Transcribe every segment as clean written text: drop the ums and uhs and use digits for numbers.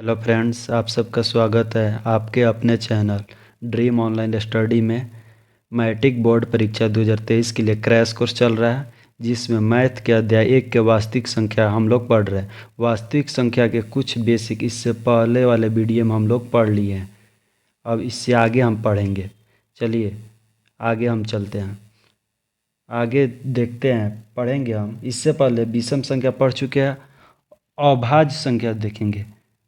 Hello friends, आप सबका स्वागत है आपके अपने चैनल ड्रीम ऑनलाइन स्टडी में। मैट्रिक बोर्ड परीक्षा 2023 के लिए क्रैश कोर्स चल रहा है, जिसमें मैथ के अध्याय 1 के वास्तविक संख्या हम लोग पढ़ रहे हैं। वास्तविक संख्या के कुछ बेसिक इससे पहले वाले वीडियो में हम लोग पढ़ लिए हैं। अब इससे आगे हम पढ़ेंगे। चलिए आगे हम चलते हैं, आगे देखते हैं, पढ़ेंगे हम। इससे पहले विषम संख्या पढ़ चुके हैं, अभाज्य संख्या देखेंगे।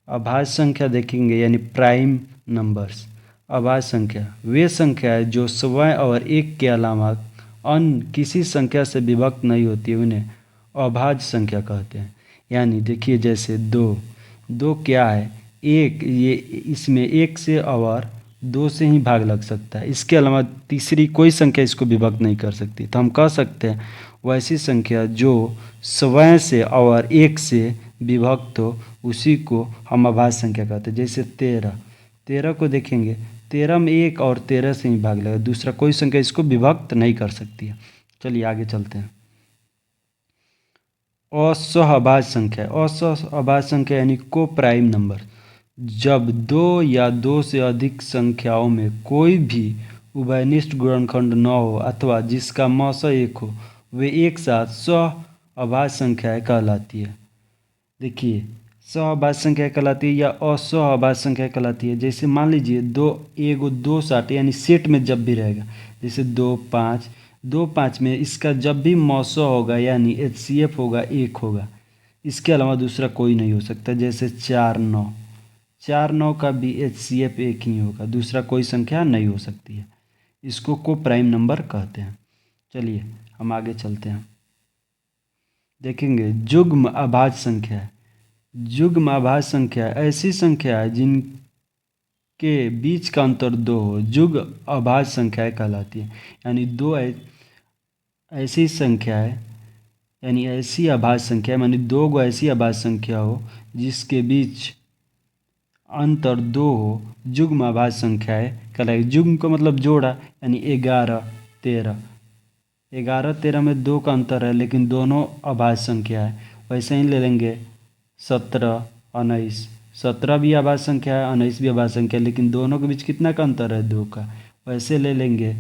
अभाज्य संख्या देखेंगे यानी प्राइम नंबर्स। अभाज्य संख्या वे संख्याएं जो स्वयं और एक के अलावा अन्य किसी संख्या से विभक्त नहीं होती, उन्हें अभाज्य संख्या कहते हैं। यानी देखिए, जैसे दो, दो क्या है, एक, ये इसमें एक से और दो से ही भाग लग सकता है, इसके अलावा तीसरी कोई संख्या इसको विभक्त नहीं कर सकती। तो हम कह सकते हैं वैसी संख्या जो स्वयं से और एक से विभक्त हो, उसी को हम अभाज्य संख्या कहते हैं। जैसे 13, 13 को देखेंगे, 13 में एक और 13 से ही भाग लगेगा, दूसरा कोई संख्या इसको विभक्त नहीं कर सकती है। चलिए आगे चलते हैं। असहअभाज्य संख्या, असहअभाज्य संख्या यानी को प्राइम नंबर, जब दो या दो से अधिक संख्याओं में कोई भी उभयनिष्ठ गुणनखंड न हो अथवा जिसका मौसा एक हो, वे एक साथ सहअभाज्य संख्याएं कहलाती है। देखिए, सहअभाज्य संख्या कहलाती है या असहअभाज्य संख्या कहलाती है। जैसे मान लीजिए दो, एगो दो साथ यानी सेट में जब भी रहेगा, जैसे 2 5, 2 5 में इसका जब भी मौसा होगा यानी HCF होगा, एक होगा, इसके अलावा दूसरा कोई नहीं हो सकता। जैसे 4 9, 4 9 का भी HCF एक ही होगा, दूसरा कोई संख्या नहीं हो सकती है। इसको को प्राइम नंबर कहते हैं। चलिए हम आगे चलते हैं, देखेंगे युग्म अभाज्य संख्या। युग्म अभाज्य संख्या ऐसी संख्या है जिनके बीच का अंतर दो हो, युग्म अभाज्य संख्याएं कहलाती है। यानी दो ऐसी संख्याएं, यानी ऐसी अभाज्य संख्या, यानी दो गो ऐसी अभाज्य संख्या हो जिसके बीच अंतर दो हो, युग्म अभाज्य संख्याएं कहलाएगी। युग्म का मतलब जोड़ा, यानी 11 13, 11 13 में दो का अंतर है लेकिन दोनों अभाज्य संख्या है। वैसे ही ले लेंगे 17 19, 17 भी अभाज्य संख्या है, 19 भी अभाज्य संख्या है, लेकिन दोनों के बीच कितना का अंतर है, दो का। वैसे ले लेंगे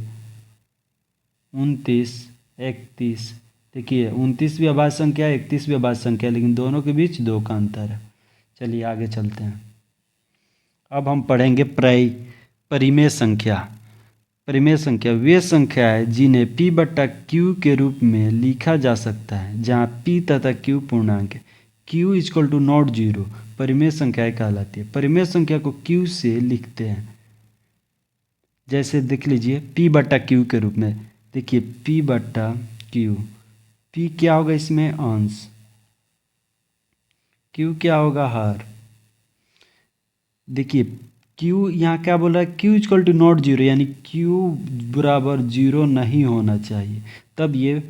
29 31, देखिए 29 भी अभाज्य संख्या है, 31 भी अभाज्य संख्या है, लेकिन दोनों के बीच दो का अंतर है। चलिए आगे चलते हैं। अब हम पढ़ेंगे परिमेय संख्या। परिमेय संख्या वे संख्या है जिन्हें P/Q के रूप में लिखा जा सकता है, जहाँ P तथा Q पूर्णांक है। Q = नॉट जीरो परिमेय संख्याएं कहलाती है। परिमेय संख्या को Q से लिखते हैं, जैसे देख लीजिए P/Q के रूप में। देखिए P/Q, P क्या होगा इसमें, अंश, Q क्या होगा, हर। देखिए Q यहाँ क्या बोल रहा है, Q = नॉट जीरो, यानी Q बराबर जीरो नहीं होना चाहिए, तब ये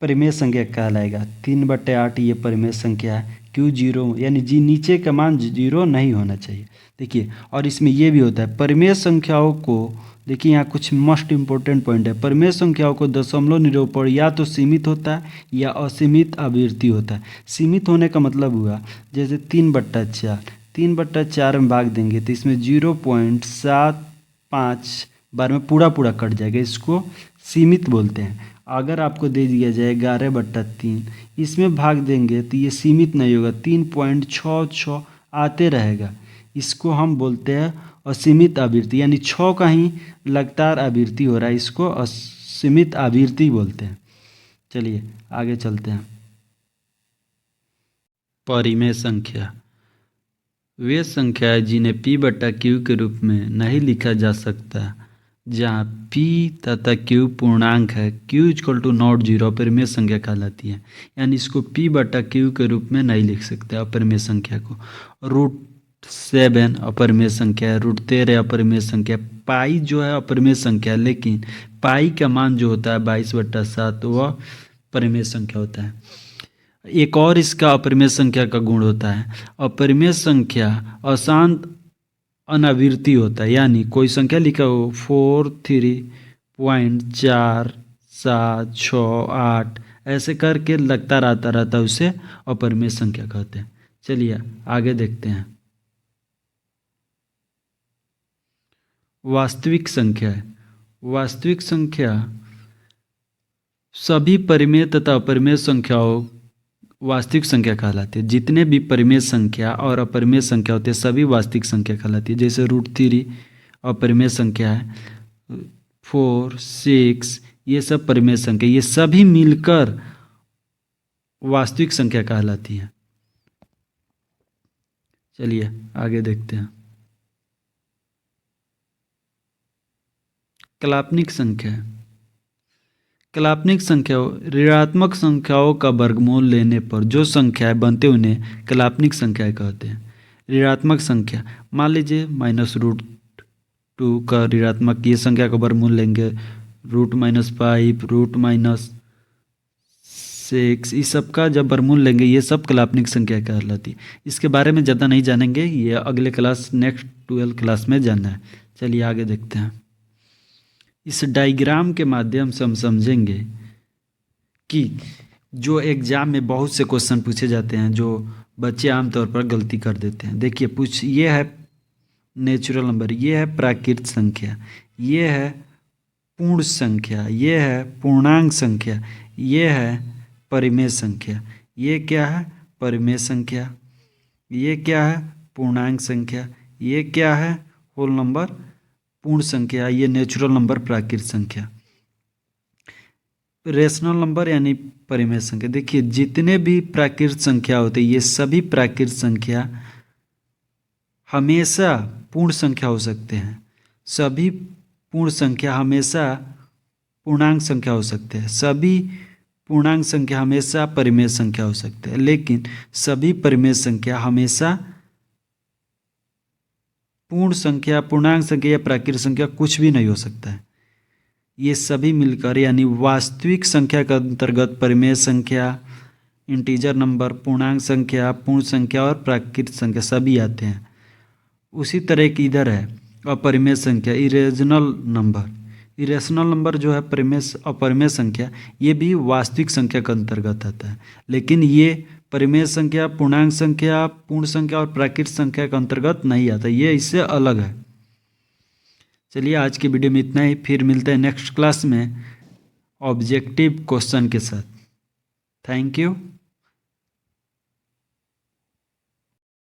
परिमेय संख्या कहलाएगा। 3/8 ये परिमेय संख्या है। Q जीरो यानी जी नीचे का मान जीरो नहीं होना चाहिए। देखिए, और इसमें ये भी होता है परिमेय संख्याओं को, देखिए यहाँ कुछ मोस्ट इम्पोर्टेंट पॉइंट है। परिमेय संख्याओं को दशमलव निरूपण या तो सीमित होता है या असीमित आवृत्ति होता है। सीमित होने का मतलब हुआ जैसे 3/4, 3/4 में भाग देंगे तो इसमें 0.75 बार में पूरा पूरा कट जाएगा, इसको सीमित बोलते हैं। अगर आपको दे दिया जाए 11/3, इसमें भाग देंगे तो ये सीमित नहीं होगा, 3.66 आते रहेगा, इसको हम बोलते हैं असीमित आवृत्ति, यानी 6 का ही लगातार आवृत्ति हो रहा है, इसको असीमित आवृत्ति बोलते हैं। चलिए आगे चलते हैं। परिमेय संख्या वे संख्याएं जिन्हें P/Q के रूप में नहीं लिखा जा सकता, जहाँ P तथा Q पूर्णांक है। Q = नॉट जीरो अपरिमेय संख्या कहलाती है, यानी इसको P/Q के रूप में नहीं लिख सकते अपरिमेय संख्या को। √7 अपरिमेय संख्या है, √13 अपरिमेय संख्या, पाई जो है अपरिमेय संख्या है, लेकिन पाई का मान जो होता है 22/7 वह परिमेय संख्या होता है। एक और इसका अपरिमेय संख्या का गुण होता है, अपरिमेय संख्या अशांत अनावृत्ति होता है, यानी कोई संख्या लिखा हो 4 3.4 7 6 8 ऐसे करके लगातार आता रहता है, उसे अपरिमेय संख्या कहते हैं। चलिए आगे देखते हैं। वास्तविक संख्या है। वास्तविक संख्या सभी परिमेय तथा अपरिमेय संख्याओं वास्तविक संख्या कहलाती है। जितने भी परिमेय संख्या और अपरिमेय संख्या होते हैं सभी वास्तविक संख्या कहलाती है। जैसे √3 अपरिमेय संख्या है, 4, 6 ये सब परिमेय संख्या, ये सभी मिलकर वास्तविक संख्या कहलाती है। चलिए आगे देखते हैं। काल्पनिक संख्या। काल्पनिक संख्या ऋणात्मक संख्याओं का वर्गमूल लेने पर जो संख्याएं बनते उन्हें काल्पनिक संख्याएं कहते हैं। ऋणात्मक संख्या, मान लीजिए -√2 का ऋणात्मक, ये संख्या का वर्गमूल लेंगे √-5, √-6, इस सब का जब वर्गमूल लेंगे ये सब काल्पनिक संख्या कहलाती है। इसके बारे में ज़्यादा नहीं जानेंगे, ये अगले क्लास नेक्स्ट 12 क्लास में जानना है। चलिए आगे देखते हैं। इस डायग्राम के माध्यम से हम समझेंगे कि जो एग्जाम में बहुत से क्वेश्चन पूछे जाते हैं जो बच्चे आमतौर पर गलती कर देते हैं। देखिए ये है नेचुरल नंबर, ये है प्राकृत संख्या, ये है पूर्ण संख्या, ये है पूर्णांक संख्या, ये है परिमेय संख्या। ये क्या है? परिमेय संख्या। ये क्या है? पूर्णांक संख्या। ये क्या है? होल नंबर, पूर्ण संख्या। ये नेचुरल नंबर, प्राकृत संख्या। रेशनल नंबर यानी परिमेय संख्या। देखिए जितने भी प्राकृत संख्या होते हैं ये सभी प्राकृत संख्या हमेशा पूर्ण संख्या हो सकते हैं। सभी पूर्ण संख्या हमेशा पूर्णांक संख्या हो सकते हैं। सभी पूर्णांक संख्या हमेशा परिमेय संख्या हो सकते हैं, लेकिन सभी परिमेय संख्या हमेशा पूर्ण संख्या, पूर्णांक संख्या या प्राकृत संख्या कुछ भी नहीं हो सकता है। ये सभी मिलकर यानी वास्तविक संख्या के अंतर्गत परिमेय संख्या, इंटीजर नंबर, पूर्णांक संख्या, पूर्ण संख्या और प्राकृत संख्या सभी आते हैं। उसी तरह की इधर है अपरिमेय संख्या, इरेशनल नंबर। इरेशनल नंबर जो है अपरिमेय संख्या, ये भी वास्तविक संख्या के अंतर्गत आता है, लेकिन ये परिमेय संख्या, पूर्णांक संख्या, पूर्ण संख्या और प्राकृत संख्या के अंतर्गत नहीं आता, ये इससे अलग है। चलिए आज की वीडियो में इतना ही, फिर मिलते हैं नेक्स्ट क्लास में ऑब्जेक्टिव क्वेश्चन के साथ। Thank you.